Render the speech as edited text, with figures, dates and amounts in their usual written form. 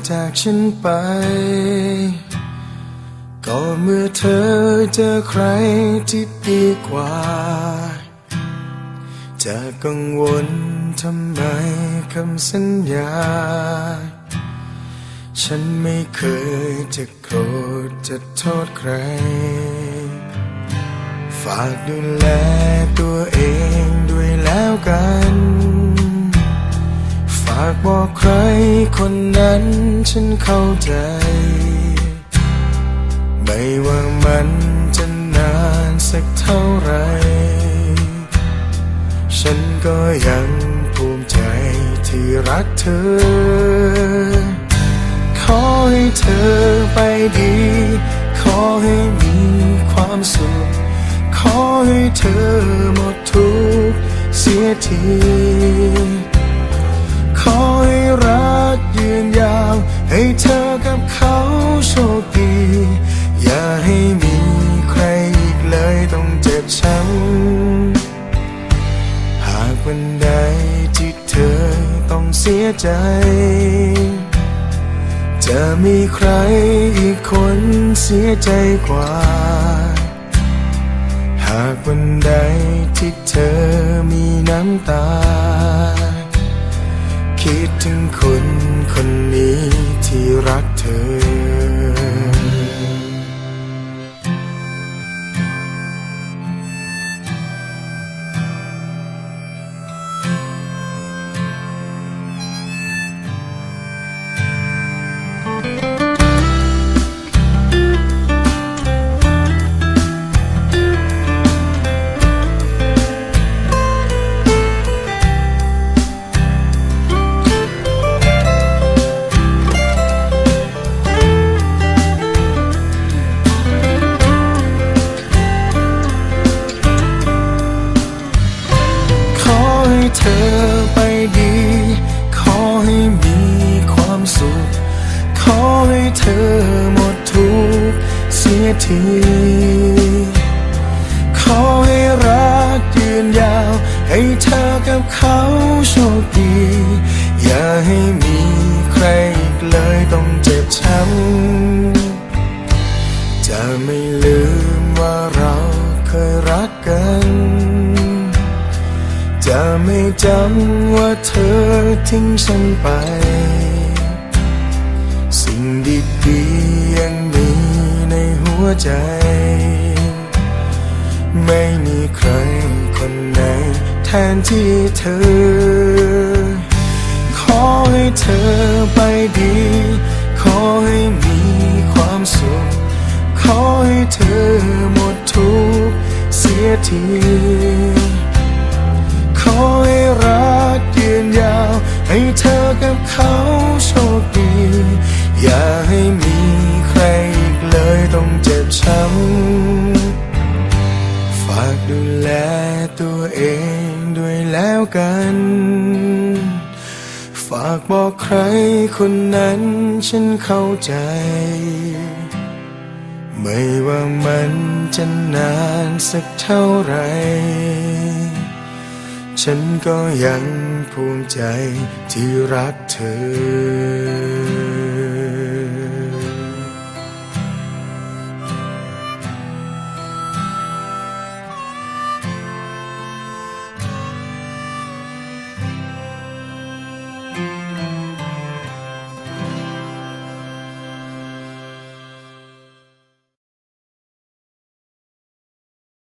จากฉันไปก็เมื่อเธอเจอใครที่ดีกว่าจะกังวลทำไมคำสัญญาฉันไม่เคยจะโกรธจะโทษใครฝากดูแลตัวเองด้วยแล้วกันฝากบอกใครคนนั้นฉันเข้าใจไม่ว่ามันจะนานสักเท่าไรฉันก็ยังภูมิใจที่รักเธอขอให้เธอไปดีขอให้มีความสุขขอให้เธอหมดทุกข์เสียทีขอให้รักยืนยาวให้เธอกับเขาโชคดีอย่าให้มีใครอีกเลยต้องเจ็บช้ำหากวันใดที่เธอต้องเสียใจจะมีใครอีกคนเสียใจกว่าหากวันใดที่เธอมีน้ำตาคิดถึงคนคนนี้ที่รักเธอเธอไปดีขอให้มีความสุขขอให้เธอหมดทุกข์เสียทีขอให้รักยืนยาวให้เธอกับเขาโชคดีอย่าให้มีใครอีกเลยต้องเจ็บช้ำจะไม่ลืมว่าเราเคยรักกันจะไม่จำว่าเธอทิ้งฉันไปสิ่งดีๆยังมีในหัวใจไม่มีใครคนไหนแทนที่เธอขอให้เธอไปดีขอให้มีความสุขขอให้เธอหมดทุกข์เสียทีขอให้รักยืนยาวให้เธอกับเขาโชคดีอย่าให้มีใครอีกเลยต้องเจ็บช้ำฝากดูแลตัวเองด้วยแล้วกันฝากบอกใครคนนั้นฉันเข้าใจไม่ว่ามันจะนานสักเท่าไรฉันก็ยังภูมิใจที่รักเธอ